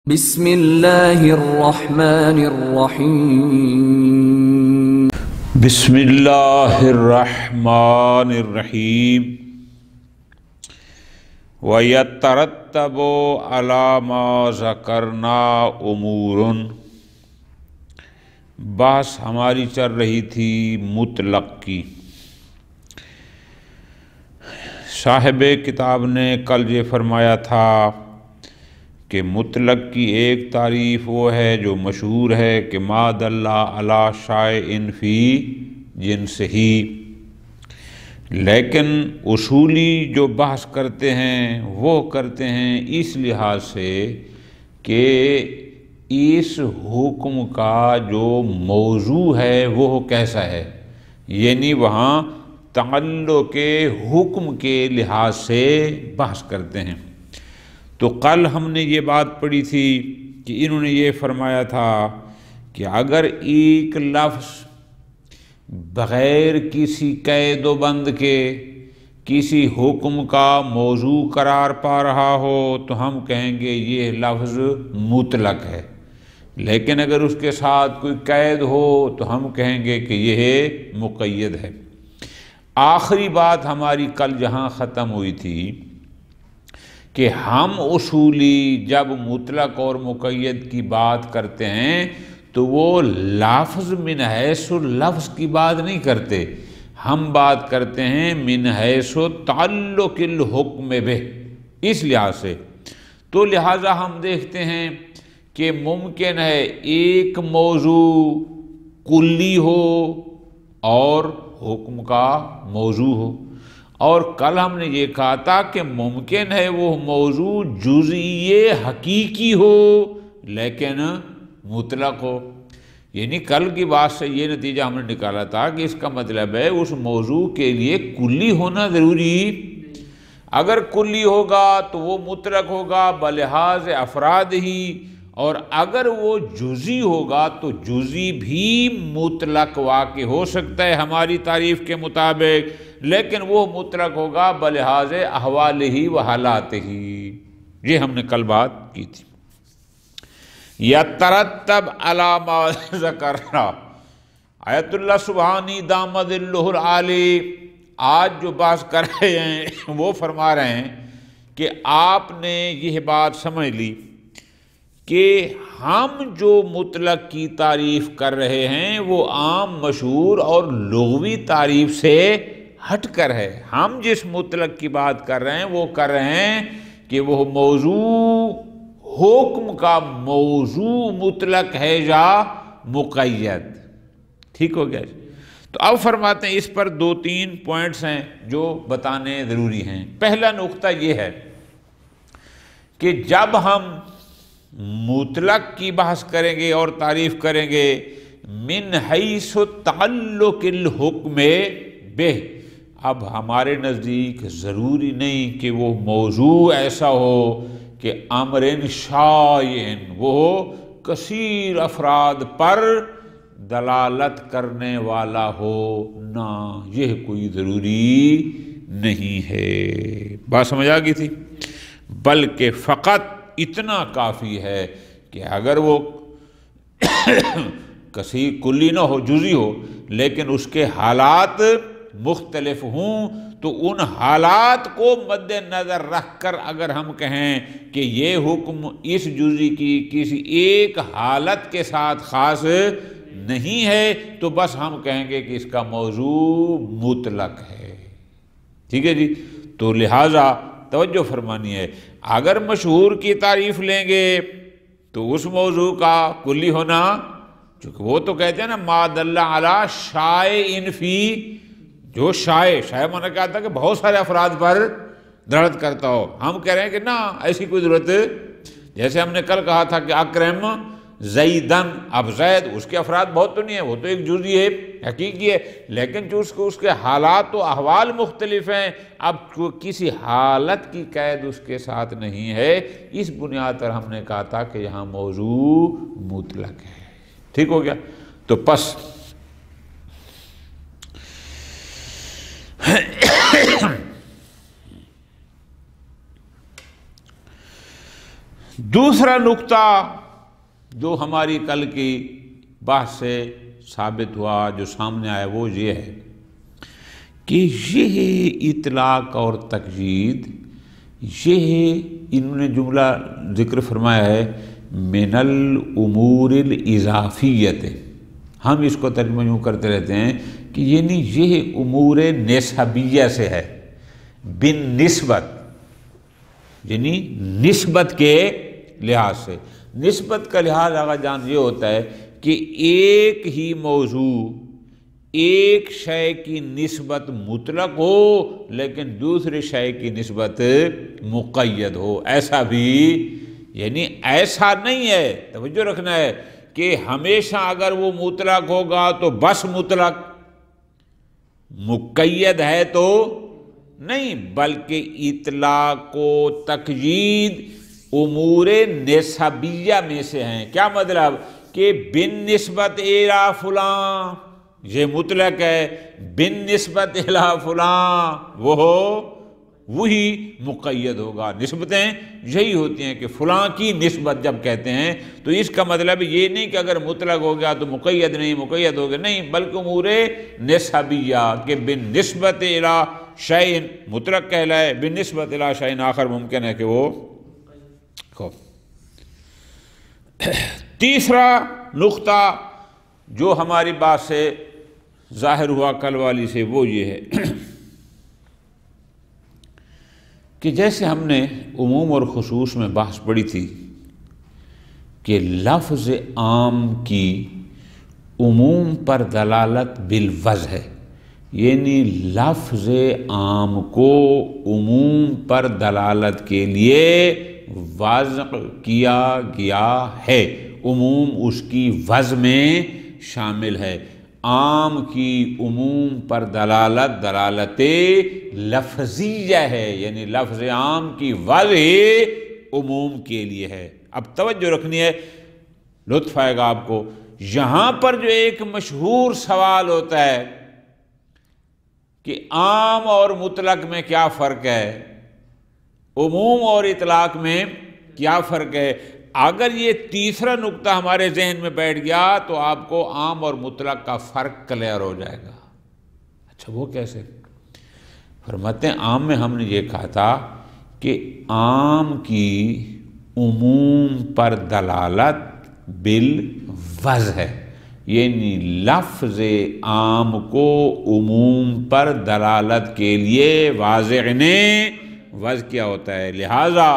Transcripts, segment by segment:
بسم اللہ الرحمن الرحیم بسم اللہ الرحمن الرحیم وَيَتَّرَتَّبُ عَلَى مَا ذَكَرْنَا أُمُورٌ۔ بحث ہماری چل رہی تھی مطلق کی۔ صاحب کتاب نے کل یہ فرمایا تھا کہ مطلق کی ایک تعریف وہ ہے جو مشہور ہے کہ ما دل علی شیء فی جنسہ، لیکن اصولی جو بحث کرتے ہیں وہ کرتے ہیں اس لحاظ سے کہ اس حکم کا جو موضوع ہے وہ کیسا ہے، یعنی وہاں تعلق حکم کے لحاظ سے بحث کرتے ہیں۔ تو کل ہم نے یہ بات پڑھی تھی کہ انہوں نے یہ فرمایا تھا کہ اگر ایک لفظ بغیر کسی قید و بند کے کسی حکم کا موضوع قرار پا رہا ہو تو ہم کہیں گے یہ لفظ مطلق ہے، لیکن اگر اس کے ساتھ کوئی قید ہو تو ہم کہیں گے کہ یہ مقید ہے۔ آخری بات ہماری کل جہاں ختم ہوئی تھی کہ ہم اصولی جب مطلق اور مقید کی بات کرتے ہیں تو وہ لفظ من حیث لفظ کی بات نہیں کرتے، ہم بات کرتے ہیں من حیث تعلق الحکم بہ، اس لحاظ سے۔ تو لہٰذا ہم دیکھتے ہیں کہ ممکن ہے ایک موضوع کلی ہو اور حکم کا موضوع ہو، اور کل ہم نے یہ کہا تھا کہ ممکن ہے وہ موضوع جزئی حقیقی ہو لیکن مطلق ہو، یعنی کل کی بات سے یہ نتیجہ ہم نے نکالا تھا کہ اس کا مطلب ہے اس موضوع کے لیے کلی ہونا ضروری، اگر کلی ہوگا تو وہ مطلق ہوگا بلحاظ افراد ہی، اور اگر وہ جزئی ہوگا تو جزئی بھی مطلق واقع ہو سکتا ہے ہماری تعریف کے مطابق، لیکن وہ مطلق ہوگا بلحاظ احوال ہی و حالات ہی۔ یہ ہم نے کل بات کی تھی۔ یترتب علی ما ذکرنا، آیت اللہ سبحانی دامت اللہ العالی آج جو بحث کر رہے ہیں وہ فرما رہے ہیں کہ آپ نے یہ بات سمجھ لی کہ ہم جو مطلق کی تعریف کر رہے ہیں وہ عام مشہور اور لغوی تعریف سے ہٹ کر ہے۔ ہم جس مطلق کی بات کر رہے ہیں وہ کر رہے ہیں کہ وہ موضوع حکم کا موضوع مطلق ہے یا مقید، ٹھیک ہو گیا جی۔ تو اب فرماتے ہیں اس پر دو تین پوائنٹس ہیں جو بتانے ضروری ہیں۔ پہلا نقطہ یہ ہے کہ جب ہم مطلق کی بحث کریں گے اور تعریف کریں گے من حیث تعلق الحکم بہ، اب ہمارے نزدیک ضروری نہیں کہ وہ موضوع ایسا ہو کہ امر شائع وہ کثیر افراد پر دلالت کرنے والا ہو، نہ یہ کوئی ضروری نہیں ہے۔ بات سمجھ آ گئی تھی؟ بلکہ فقط اتنا کافی ہے کہ اگر وہ کسی کلی نہ ہو، جزئی ہو، لیکن اس کے حالات مختلف ہوں تو ان حالات کو مد نظر رکھ کر اگر ہم کہیں کہ یہ حکم اس جزئی کی کسی ایک حالت کے ساتھ خاص نہیں ہے تو بس ہم کہیں گے کہ اس کا موضوع مطلق ہے، ٹھیک ہے جی۔ تو لہٰذا توجہ فرمانی ہے، اگر مشہور کی تعریف لیں گے تو اس موضوع کا کلی ہونا، چونکہ وہ تو کہتے ہیں نا ما دل علی شیء فی، جو شائع مانا کیا تھا کہ بہت سارے افراد پر دلالت کرتا ہو، ہم کہہ رہے ہیں کہ نہ ایسی کوئی ضرورت، جیسے ہم نے کل کہا تھا کہ اکرم زیدن، اب زید اس کے افراد بہت تو نہیں ہیں، وہ تو ایک جزئی ہے حقیقی ہے، لیکن جو اس کے حالات و احوال مختلف ہیں، اب کسی حالت کی قید اس کے ساتھ نہیں ہے، اس بنیاد پر ہم نے کہا تھا کہ یہاں موضوع مطلق ہے، ٹھیک ہو گیا۔ تو پس دوسرا نقطہ جو ہماری کل کی بحث سے ثابت ہوا، جو سامنے آیا، وہ یہ ہے کہ یہ اطلاق اور تقیید، یہ انہوں نے جملہ ذکر فرمایا ہے من الامور الاضافیت، ہم اس کو ترجمہ یوں کرتے رہتے ہیں کہ یعنی یہ امور نسبیہ سے ہے، بالنسبت، یعنی نسبت کے لحاظ سے۔ نسبت کا لحاظ آغا جان یہ ہوتا ہے کہ ایک ہی موضوع ایک شے کی نسبت مطلق ہو لیکن دوسرے شے کی نسبت مقید ہو، ایسا بھی، یعنی ایسا نہیں ہے، توجہ رکھنا ہے کہ ہمیشہ اگر وہ مطلق ہوگا تو بس مطلق، مقید ہے تو نہیں، بلکہ اطلاق و تقیید امور نسبیہ میں سے ہیں۔ کیا مطلب؟ کہ بالنسبت الی فلاں یہ مطلق ہے، بالنسبت الی فلاں وہی مقید ہوگا۔ نسبتیں یہی ہوتی ہیں کہ فلاں کی نسبت جب کہتے ہیں تو اس کا مطلب یہ نہیں کہ اگر مطلق ہو گیا تو مقید نہیں، مقید ہو گیا نہیں، بلکہ امور نسبیہ کہ بالنسبت الی شیء مطلق کہلائے، بالنسبت الی شیء آخر ممکن ہے کہ وہ تیسرا نقطہ جو ہماری بات سے ظاہر ہوا کل والی سے، وہ یہ ہے کہ جیسے ہم نے عموم اور خصوص میں بحث پڑھی تھی کہ لفظ عام کی عموم پر دلالت بالوضع ہے، یعنی لفظ عام کو عموم پر دلالت کے لیے وضع کیا گیا ہے، عموم اس کی وضع میں شامل ہے۔ عام کی عموم پر دلالت لفظیہ ہے، یعنی لفظ عام کی وضع عموم کے لیے ہے۔ اب توجہ رکھنی ہے، لطف آئے گا آپ کو، یہاں پر جو ایک مشہور سوال ہوتا ہے کہ عام اور مطلق میں کیا فرق ہے، عموم اور اطلاق میں کیا فرق ہے، اگر یہ تیسرا نقطہ ہمارے ذہن میں بیٹھ گیا تو آپ کو عام اور مطلق کا فرق کلیئر ہو جائے گا۔ اچھا وہ کیسے؟ فرماتے ہیں عام میں ہم نے یہ کہا تھا کہ عام کی عموم پر دلالت بالوضع ہے، یعنی لفظ عام کو عموم پر دلالت کے لیے واضح نے وضع کیا ہوتا ہے، لہذا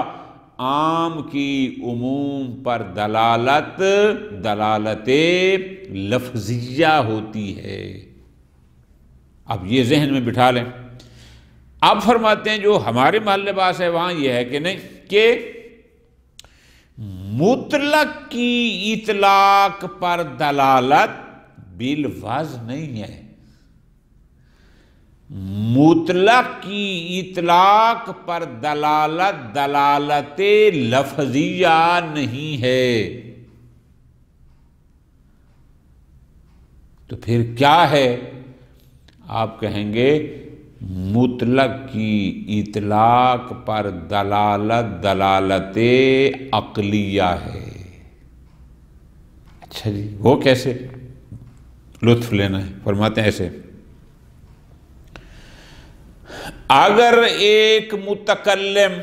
عام کی عموم پر دلالت لفظیہ ہوتی ہے۔ اب یہ ذہن میں بٹھا لیں۔ اب فرماتے ہیں جو ہمارے محل باس ہے وہاں یہ ہے کہ نہیں، کہ مطلق کی اطلاق پر دلالت بالوضع نہیں ہے، مطلق کی اطلاق پر دلالت لفظیہ نہیں ہے، تو پھر کیا ہے؟ آپ کہیں گے مطلق کی اطلاق پر دلالت عقلیہ ہے۔ اچھا جی وہ کیسے؟ لطف لینا ہے، فرماتے ہیں ایسے، اگر ایک متکلم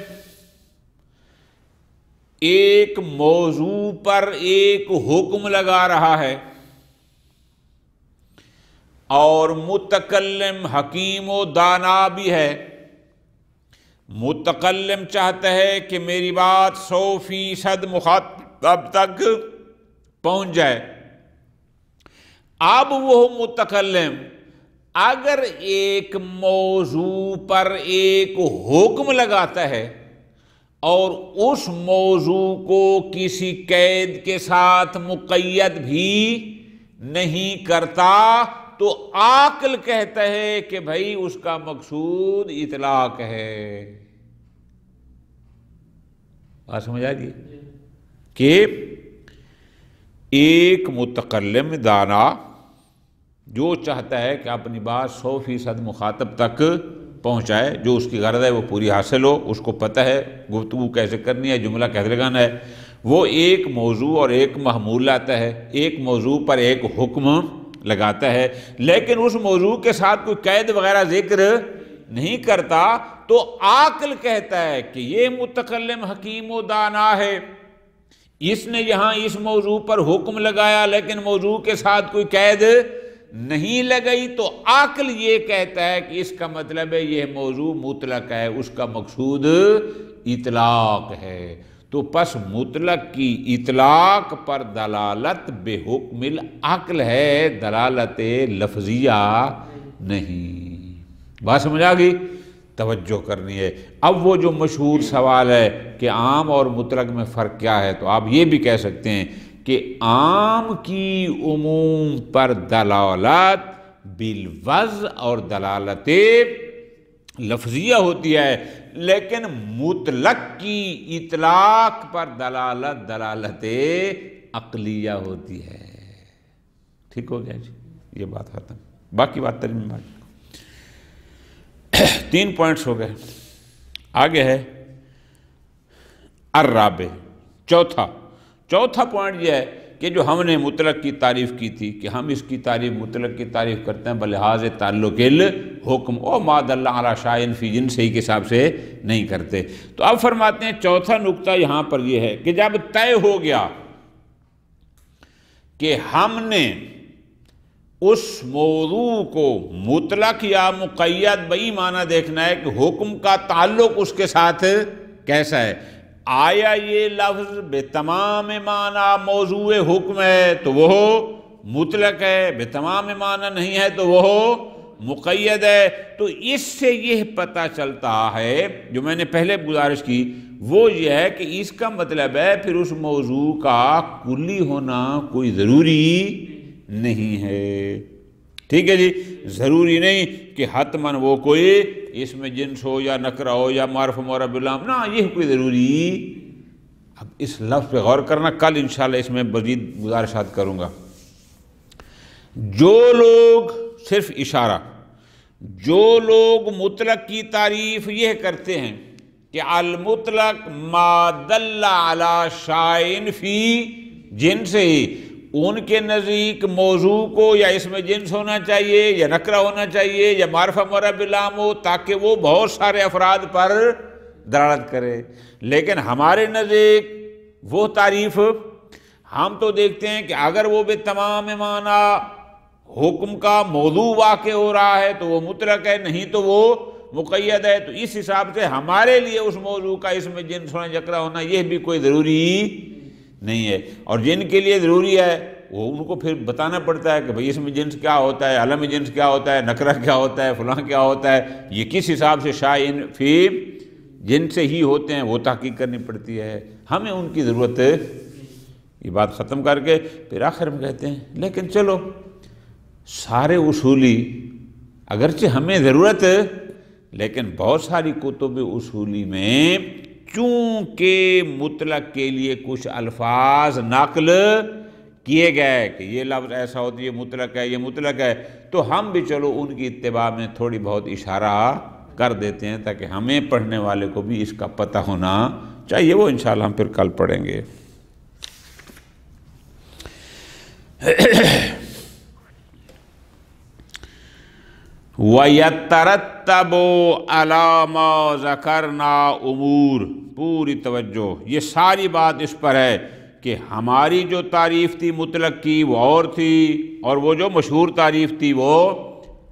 ایک موضوع پر ایک حکم لگا رہا ہے اور متکلم حکیم و دانا بھی ہے، متکلم چاہتا ہے کہ میری بات 100% مخاطب تک پہنچ جائے، اب وہ متکلم اگر ایک موضوع پر ایک حکم لگاتا ہے اور اس موضوع کو کسی قید کے ساتھ مقید بھی نہیں کرتا تو عاقل کہتا ہے کہ بھائی اس کا مقصود اطلاق ہے۔ بات سمجھ آ گئی کہ ایک متکلم دانا جو چاہتا ہے کہ اپنی بات 100% مخاطب تک پہنچائے، جو اس کی غرض ہے وہ پوری حاصل ہو، اس کو پتہ ہے گفتگو کیسے کرنی ہے، جملہ کیسے لگانا ہے، وہ ایک موضوع اور ایک محمول لاتا ہے، ایک موضوع پر ایک حکم لگاتا ہے، لیکن اس موضوع کے ساتھ کوئی قید وغیرہ ذکر نہیں کرتا، تو عاقل کہتا ہے کہ یہ متکلم حکیم و دانا ہے، اس نے یہاں اس موضوع پر حکم لگایا لیکن موضوع کے ساتھ کوئی قید نہیں لگائی، تو عاقل یہ کہتا ہے کہ اس کا مطلب ہے یہ موضوع مطلق ہے، اس کا مقصود اطلاق ہے۔ تو پس مطلق کی اطلاق پر دلالت بے حکم العقل ہے، دلالت لفظیہ نہیں۔ بات سمجھ آ گئی؟ توجہ کرنی ہے۔ اب وہ جو مشہور سوال ہے کہ عام اور مطلق میں فرق کیا ہے، تو آپ یہ بھی کہہ سکتے ہیں کہ عام کی عموم پر دلالت بالوضع اور دلالت لفظیہ ہوتی ہے، لیکن مطلق کی اطلاق پر دلالت عقلیہ ہوتی ہے۔ ٹھیک ہو گیا جی، یہ بات ختم، باقی بات ترجمہ میں 3 پوائنٹس ہو گئے۔ آگے ہے الرابع، چوتھا پوائنٹ یہ ہے کہ جو ہم نے مطلق کی تعریف کی تھی کہ ہم اس کی تعریف مطلق کی تعریف کرتے ہیں بلحاظ تعلق الحکم او ما دل علی شیء فی جنسہ کے حساب سے نہیں کرتے۔ تو اب فرماتے ہیں چوتھا نقطہ یہاں پر یہ ہے کہ جب طے ہو گیا کہ ہم نے اس موضوع کو مطلق یا مقید بئی معنی دیکھنا ہے کہ حکم کا تعلق اس کے ساتھ کیسا ہے، آیا یہ لفظ بے تمام معنی موضوع حکم ہے تو وہ مطلق ہے، بے تمام معنی نہیں ہے تو وہ مقید ہے۔ تو اس سے یہ پتہ چلتا ہے، جو میں نے پہلے گزارش کی وہ یہ ہے کہ اس کا مطلب ہے پھر اس موضوع کا کلی ہونا کوئی ضروری نہیں ہے۔ ٹھیک ہے جی، ضروری نہیں کہ حتماً وہ کوئی اس میں جنس ہو یا نکرہ ہو یا معرف معرب باللام، نہ یہ کوئی ضروری۔ اب اس لفظ پہ غور کرنا، کل انشاءاللہ اس میں مزید گزارشات کروں گا۔ جو لوگ، صرف اشارہ، جو لوگ مطلق کی تعریف یہ کرتے ہیں کہ المطلق ما دل علی شیء فی جنسہ، ان کے نزدیک موضوع کو یا اس میں جنس ہونا چاہیے یا نکرہ ہونا چاہیے یا معرفہ معرب باللام ہو تاکہ وہ بہت سارے افراد پر دلالت کرے، لیکن ہمارے نزدیک وہ تعریف ہم تو دیکھتے ہیں کہ اگر وہ بے تمام معنی حکم کا موضوع واقع ہو رہا ہے تو وہ مطلق ہے، نہیں تو وہ مقید ہے۔ تو اس حساب سے ہمارے لیے اس موضوع کا اس میں جنس ہونا نکرہ ہونا یہ بھی کوئی ضروری نہیں ہے، اور جن کے لیے ضروری ہے وہ ان کو پھر بتانا پڑتا ہے کہ بھئی اس میں جنس کیا ہوتا ہے، علم جنس کیا ہوتا ہے، نکرہ کیا ہوتا ہے، فلاں کیا ہوتا ہے، یہ کس حساب سے شیء فی جن سے ہی ہوتے ہیں وہ تحقیق کرنی پڑتی ہے، ہمیں ان کی ضرورت ہے۔ یہ بات ختم کر کے پھر آخر میں کہتے ہیں لیکن چلو سارے اصولی اگرچہ ہمیں ضرورت ہے، لیکن بہت ساری کتب اصولی میں چونکہ مطلق کے لیے کچھ الفاظ نقل کیے گئے کہ یہ لفظ ایسا ہوتا ہے، یہ مطلق ہے، یہ مطلق ہے، تو ہم بھی چلو ان کی اتباع میں تھوڑی بہت اشارہ کر دیتے ہیں تاکہ ہمیں پڑھنے والے کو بھی اس کا پتہ ہونا چاہیے۔ وہ انشاءاللہ ہم پھر کل پڑھیں گے۔ وَيَتَّرَتَّبُ عَلَى مَا ذَكَرْنَا امور، پوری توجہ، یہ ساری بات اس پر ہے کہ ہماری جو تعریف تھی مطلق کی وہ اور تھی، اور وہ جو مشہور تعریف تھی وہ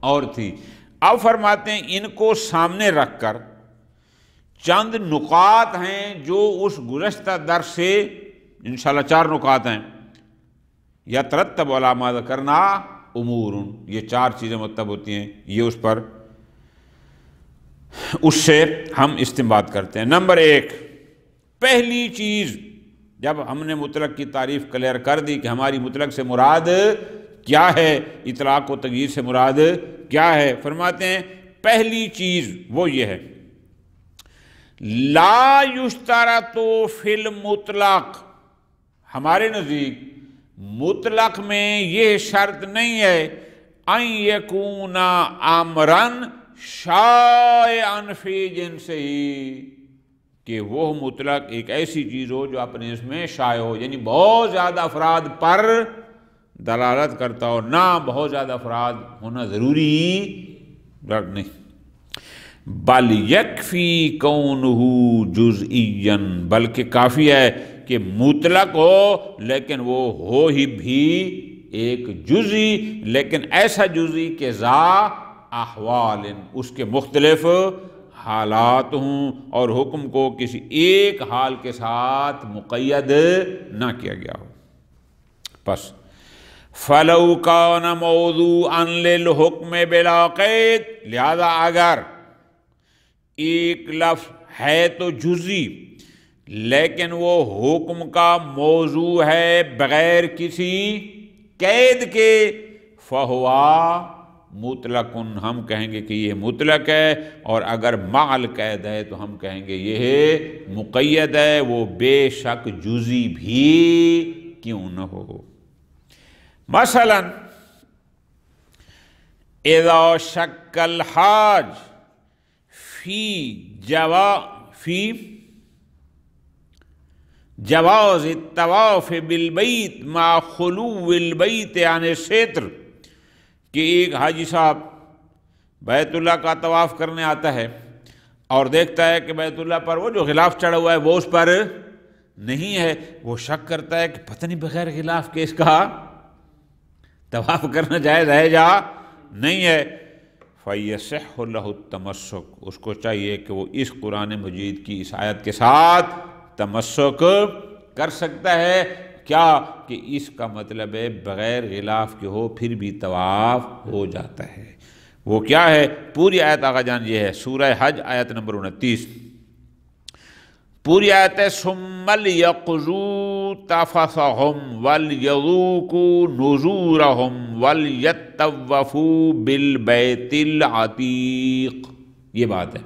اور تھی۔ اب فرماتے ہیں ان کو سامنے رکھ کر چند نکات ہیں جو اس گزشتہ درس سے انشاءاللہ 4 نکات ہیں۔ یترتب علی ما ذکرنا امور، یہ 4 چیزیں مرتب ہوتی ہیں، یہ اس سے ہم استنباط کرتے ہیں۔ نمبر 1، پہلی چیز جب ہم نے مطلق کی تعریف کلیئر کر دی کہ ہماری مطلق سے مراد کیا ہے، اطلاق و تغییر سے مراد کیا ہے، فرماتے ہیں پہلی چیز وہ یہ ہے لا یشترط فی المطلق، ہمارے نزدیک مطلق میں یہ شرط نہیں ہے ان یکون امرن شائعاً فی جنسہی، کہ وہ مطلق ایک ایسی چیز ہو جو اپنے اس میں شائع ہو، یعنی بہت زیادہ افراد پر دلالت کرتا ہو، نہ بہت زیادہ افراد ہونا ضروری نہیں۔ بل یکفی کونہ جزئیاً، بلکہ کافی ہے کہ مطلق ہو لیکن وہ ہو ہی بھی ایک جزئی، لیکن ایسا جزئی کہ ذا احوال، اس کے مختلف حالات ہوں اور حکم کو کسی ایک حال کے ساتھ مقید نہ کیا گیا ہو۔ پس فَلَوْ كَانَ مَوْضُوعًا لِلْحُكْمِ بِلَا قَيْد، لہذا اگر ایک لفظ ہے تو جزئی لیکن وہ حکم کا موضوع ہے بغیر کسی قید کے، فَهُوَ مطلق، ہم کہیں گے کہ یہ مطلق ہے، اور اگر مع القید ہے تو ہم کہیں گے یہ مقید ہے، وہ بے شک جزئی بھی کیوں نہ ہو۔ مثلا اذا شک الحاج فی جواز الطواف بالبیت مع خلو البیت عن الستر، کہ ایک حاجی صاحب بیت اللہ کا طواف کرنے آتا ہے اور دیکھتا ہے کہ بیت اللہ پر وہ جو غلاف چڑھا ہوا ہے وہ اس پر نہیں ہے، وہ شک کرتا ہے کہ پتہ نہیں بغیر غلاف کے اس کا طواف کرنا جائز ہے یا نہیں ہے، فَيَصِحُّ لَهُ التَّمَسُّكُ، اس کو چاہیے کہ وہ اس قرآن مجید کی اس آیت کے ساتھ تمسک کر سکتا ہے، کیا کہ اس کا مطلب ہے بغیر غلاف کے ہو پھر بھی طواف ہو جاتا ہے۔ وہ کیا ہے؟ پوری آیت آقا جان یہ ہے، سورہ حج آیت نمبر 29، پوری آیت ہے ثُمَّ لْيَقْضُوا تَفَثَهُمْ وَلْيَذُوقُوا نُذُورَهُمْ وَلْيَطَّوَّفُوا بِالْبَيْتِ الْعَتِيقِ، یہ بات ہے۔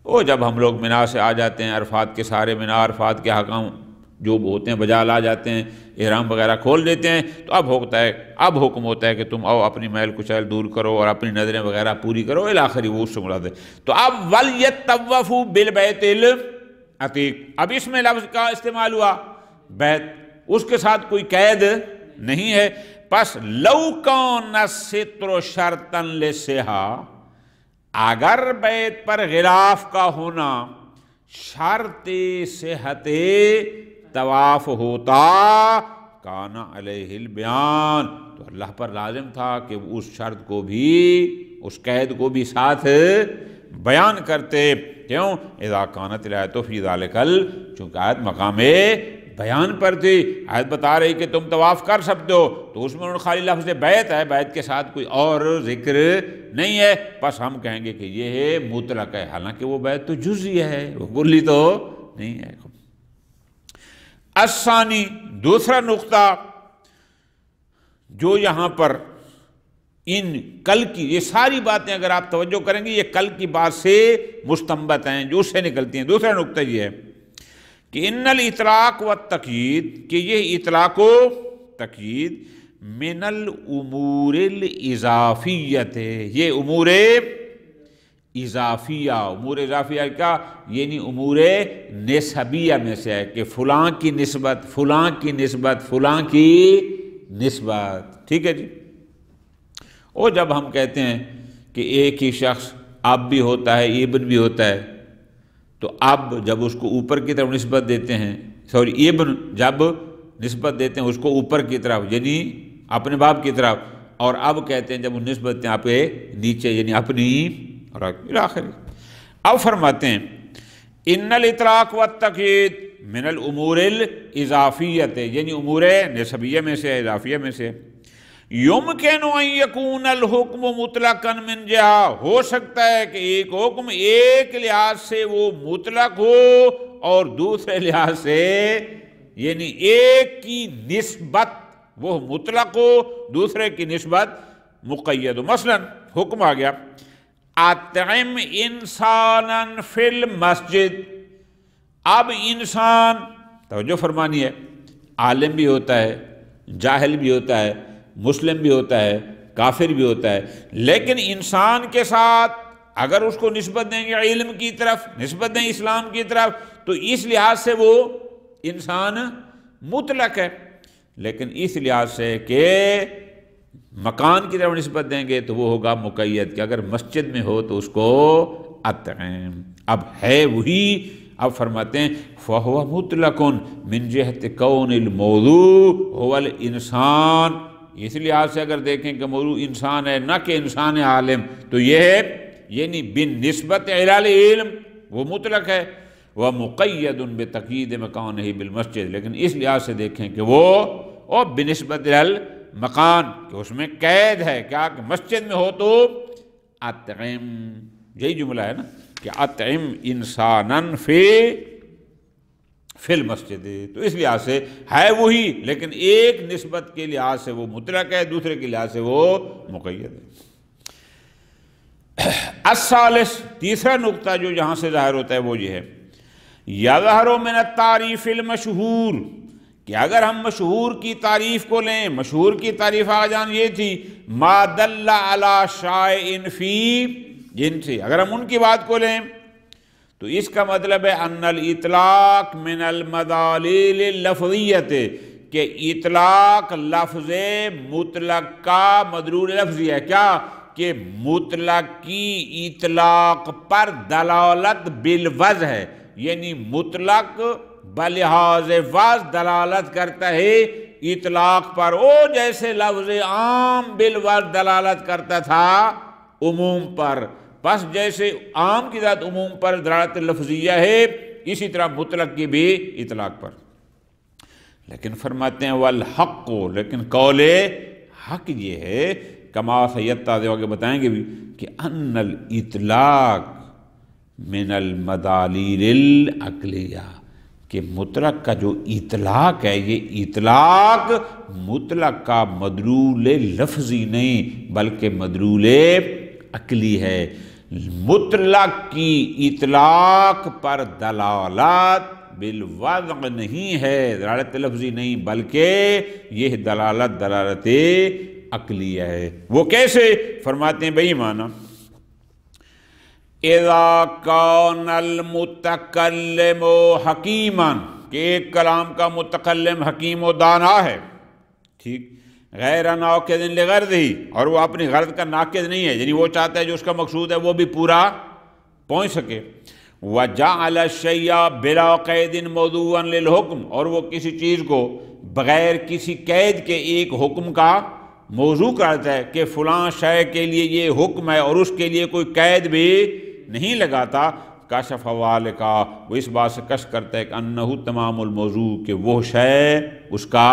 وہ جب ہم لوگ منا سے آ جاتے ہیں، عرفات کے سارے منا، عرفات کے حکام جو ہوتے ہیں بجا لا جاتے ہیں، احرام وغیرہ کھول دیتے ہیں، تو اب حکم ہوتا ہے کہ تم آؤ اپنی میل کچیل دور کرو اور اپنی نظریں وغیرہ پوری کرو، الاخری وہ اس سے مراد ہے۔ تو اب وَلْيَطَّوَّفُوا بِالْبَيْتِ الْعَتِيقِ، اب اس میں لفظ کا استعمال ہوا بیت، اس کے ساتھ کوئی قید نہیں ہے۔ پس لَوْ كَانَ السِّتْرُ شَرْطًا لِلصِّحَّةِ، اگر بیت پر غلاف کا ہونا شرط صحت طواف ہوتا، کان علیہ البیان، تو اللہ پر لازم تھا کہ اس شرط کو بھی، اس قید کو بھی ساتھ بیان کرتے۔ کیوں؟ اذا کانت الآیۃ فی ذلک، چونکہ آیت مقام بیان پر تھی، آیت بتا رہی کہ تم طواف کر سکتے ہو، تو اس میں خالی لفظ بیت ہے، بیت کے ساتھ کوئی اور ذکر نہیں ہے، پس ہم کہیں گے کہ یہ ہے مطلق ہے، حالانکہ وہ بیت تو جزئی ہے، وہ کلی تو نہیں ہے۔ الثانی، دوسرا نقطہ جو یہاں پر ان کل کی یہ ساری باتیں اگر آپ توجہ کریں گے یہ کل کی بات سے مستنبط ہیں، جو اس سے نکلتی ہیں۔ دوسرا نقطہ یہ ہے کہ ان الاطلاق والتقیید، کہ یہ اطلاق و تقیید من الامور الاضافیت ہے، یہ امور اضافیہ، امور اضافیہ کا یعنی امور نسبیہ میں سے ہے، کہ فلاں کی نسبت، فلاں کی نسبت، فلاں کی نسبت، ٹھیک ہے جی۔ اور جب ہم کہتے ہیں کہ ایک ہی شخص اب بھی ہوتا ہے ابن بھی ہوتا ہے، تو اب جب اس کو اوپر کی طرف نسبت دیتے ہیں، ابن جب نسبت دیتے ہیں اس کو اوپر کی طرف یعنی اپنے باپ کی طرف، اور اب کہتے ہیں جب وہ نسبت دیتے ہیں آپ کے نیچے یعنی اپنی، اور آخری اب فرماتے ہیں ان الاطلاق والتقیید من الامور الاضافیت، یعنی امور نسبیہ میں سے، اضافیہ میں سے۔ یمکن ان یکون الحکم مطلقا من جہہ، ہو سکتا ہے کہ ایک حکم ایک لحاظ سے وہ مطلق ہو اور دوسرے لحاظ سے یعنی ایک کی نسبت وہ مطلق ہو، دوسرے کی نسبت مقید ہو۔ مثلا حکم آ گیا اطعم انسانا فی المسجد، اب انسان توجہ فرمانی ہے، عالم بھی ہوتا ہے، جاہل بھی ہوتا ہے، مسلم بھی ہوتا ہے، کافر بھی ہوتا ہے، لیکن انسان کے ساتھ اگر اس کو نسبت دیں گے علم کی طرف، نسبت دیں اسلام کی طرف، تو اس لحاظ سے وہ انسان مطلق ہے، لیکن اس لحاظ سے کہ مکان کی طرف نسبت دیں گے تو وہ ہوگا مقید، کہ اگر مسجد میں ہو تو اس کو اطعم، اب ہے وہی، اب فرماتے ہیں فَهُوَ مُطْلَقٌ مِنْ جِهَةِ كَوْنِ الْمَوْضُوعُ هُوَ الْإِنسان، اس لحاظ سے اگر دیکھیں کہ موضوع انسان ہے نہ کہ انسان عالم، تو یہ ہے یعنی بالنسبت الی العلم وہ مطلق ہے، وَمُقَيَّدٌ بِتَقْيِيدِ مَكَانِهِ بِالْمَسْجِدِ، لیکن اس لحاظ سے دیکھیں کہ وہ اور بنسبت الی مکان کہ اس میں قید ہے، کیا کہ مسجد میں ہو تو اطعم، یہی جملہ ہے نا کہ اطعم انسانا فی المسجد، تو اس لحاظ سے ہے وہی، لیکن ایک نسبت کے لحاظ سے وہ مطلق ہے، دوسرے کے لحاظ سے وہ مقید ہے۔ الثالث، تیسرا نقطہ جو یہاں سے ظاہر ہوتا ہے وہ یہ ہے یظہر من التعریف المشہور، کہ اگر ہم مشہور کی تعریف کو لیں، مشہور کی تعریف آجان یہ تھی ما دل علی شائع فی جنسی، اگر ہم ان کی بات کو لیں تو اس کا مطلب ہے ان الاطلاق من المدالل اللفظیت، کہ اطلاق لفظ مطلق کا مدلول لفظی ہے، کیا کہ مطلق کی اطلاق پر دلالت بالوضع ہے، یعنی مطلق بلحاظ وضع دلالت کرتا ہے اطلاق پر، او جیسے لفظ عام بالوضع دلالت کرتا تھا عموم پر، بس جیسے عام کی ذات عموم پر دلالت لفظیہ ہے، اسی طرح مطلق کی بھی اطلاق پر۔ لیکن فرماتے ہیں والحق، لیکن قول حق یہ ہے کما سیدتا دیو کے بتائیں گے بھی کہ ان الاطلاق من المدالل العقلیہ، کہ مطلق کا جو اطلاق ہے یہ اطلاق مطلق کا مدلول لفظی نہیں بلکہ مدلول عقلی ہے، مطلق کی اطلاق پر دلالت بالوضع نہیں ہے، دلالت لفظی نہیں بلکہ یہ دلالت عقلیہ ہے۔ وہ کیسے؟ فرماتے ہیں بھئی معنی اذا کان المتکلم حکیما، کہ ایک کلام کا متکلم حکیم و دانا ہے، ٹھیک، غیر ناقض لغرضہ، اور وہ اپنی غرض کا ناقض نہیں ہے، یعنی وہ چاہتا ہے جو اس کا مقصود ہے وہ بھی پورا پہنچ سکے، وجعل الشیء بلا قید موضوعا للحکم، اور وہ کسی چیز کو بغیر کسی قید کے ایک حکم کا موضوع کرتا ہے کہ فلاں شے کے لیے یہ حکم ہے اور اس کے لیے کوئی قید بھی نہیں لگاتا، کشف ذالک، وہ اس بات سے کشف کرتا ہے کہ انہو تمام الموضوع، کہ وہ شے اس کا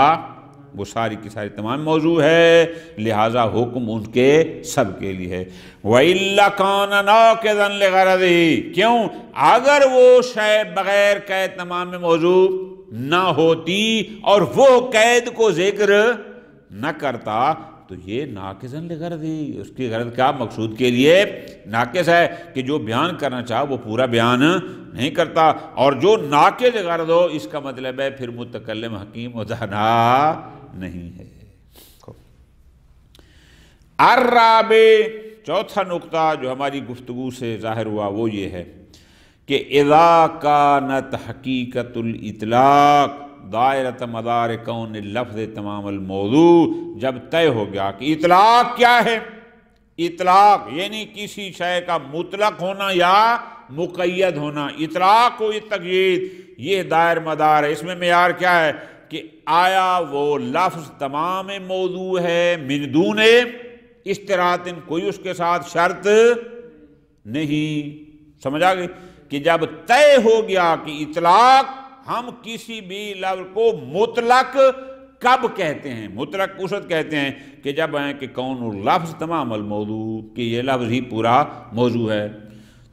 وہ ساری کی ساری تمام موضوع ہے، لہٰذا حکم ان کے سب کے لیے ہے۔ وَإِلَّا كَانَ نَاقِضًا لِغَرَضِهِ، کیوں؟ اگر وہ شے بغیر قید تمام موضوع نہ ہوتی اور وہ قید کو ذکر نہ کرتا تو یہ ناقضاً لغرضی، اس کی غرض کیا؟ مقصود کے لیے ناقص ہے کہ جو بیان کرنا چاہا وہ پورا بیان نہیں کرتا، اور جو ناقض غرض ہو اس کا مطلب ہے پھر متکلم حکیم و دانا نہیں ہے۔ الرابع، چوتھا نقطہ جو ہماری گفتگو سے ظاہر ہوا وہ یہ ہے کہ اذا کانت حقیقت الاطلاق دائرۃ مدار کون لفظ تمام الموضوع، جب طے ہو گیا کہ اطلاق کیا ہے، اطلاق یعنی کسی شے کا مطلق ہونا یا مقید ہونا، اطلاق و تقیید یہ دائر مدار ہے، اس میں معیار کیا ہے کہ آیا وہ لفظ تمام موضوع ہے من دون اشتراط، کوئی اس کے ساتھ شرط نہیں، سمجھ آ گئی کہ جب طے ہو گیا کہ اطلاق ہم کسی بھی لفظ کو مطلق کب کہتے ہیں، مطلق اس وقت کہتے ہیں کہ جب ہیں کہ کون لفظ تمام الموضوع، کہ یہ لفظ ہی پورا موضوع ہے،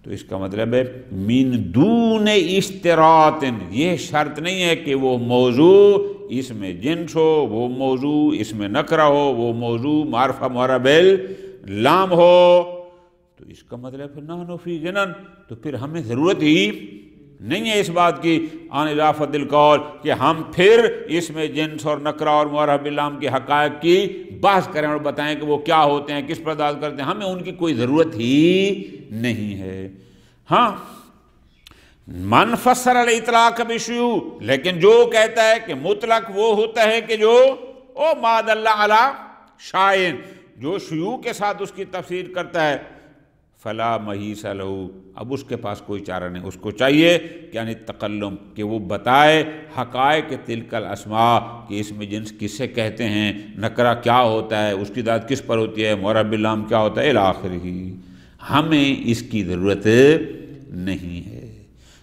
تو اس کا مطلب ہے من دون اشتراط، یہ شرط نہیں ہے کہ وہ موضوع اس میں جنس ہو، وہ موضوع اس میں نکرہ ہو، وہ موضوع معرفہ معرب لام ہو، تو اس کا مطلب پھر نحن فی غنن، تو پھر ہمیں ضرورت ہی نہیں ہے اس بات کی عن اضافت القول کہ ہم پھر اس میں جنس اور نکرہ اور معرف باللام کے حقائق کی بحث کریں اور بتائیں کہ وہ کیا ہوتے ہیں، کس پر دال کرتے ہیں، ہمیں ان کی کوئی ضرورت ہی نہیں ہے۔ ہاں من فسر الاطلاق بشیوع، لیکن جو کہتا ہے کہ مطلق وہ ہوتا ہے کہ جو او ما دل علی شائن، جو شیوع کے ساتھ اس کی تفسیر کرتا ہے، فلا محیص لہ، اب اس کے پاس کوئی چارہ نہیں، اس کو چاہیے کہ یعنی تکلم، کہ وہ بتائے حقائق تلک الاسماء، کہ اس میں جنس کسے کہتے ہیں، نکرہ کیا ہوتا ہے، اس کی داد کس پر ہوتی ہے، معرف باللام کیا ہوتا ہے، الی آخرہ۔ ہمیں اس کی ضرورت نہیں ہے۔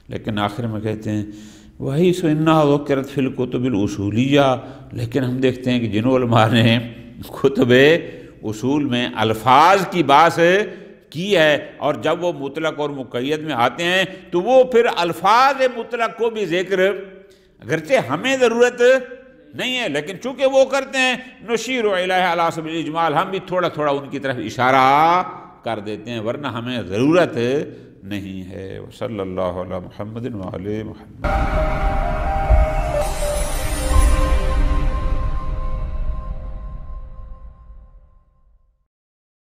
لیکن آخر میں کہتے ہیں وہی سو انہا ذکرت فی الکتب الاصولیہ، لیکن ہم دیکھتے ہیں کہ جن علماء نے کتب اصول میں الفاظ کی بات کی ہے، اور جب وہ مطلق اور مقید میں آتے ہیں تو وہ پھر الفاظ مطلق کو بھی ذکر، اگرچہ ہمیں ضرورت نہیں ہے لیکن چونکہ وہ کرتے ہیں، نشیر الیہ علی سبیل الاجمال، ہم بھی تھوڑا تھوڑا ان کی طرف اشارہ کر دیتے ہیں، ورنہ ہمیں ضرورت نہیں ہے۔ صلی اللہ علی محمد وعلی محمد۔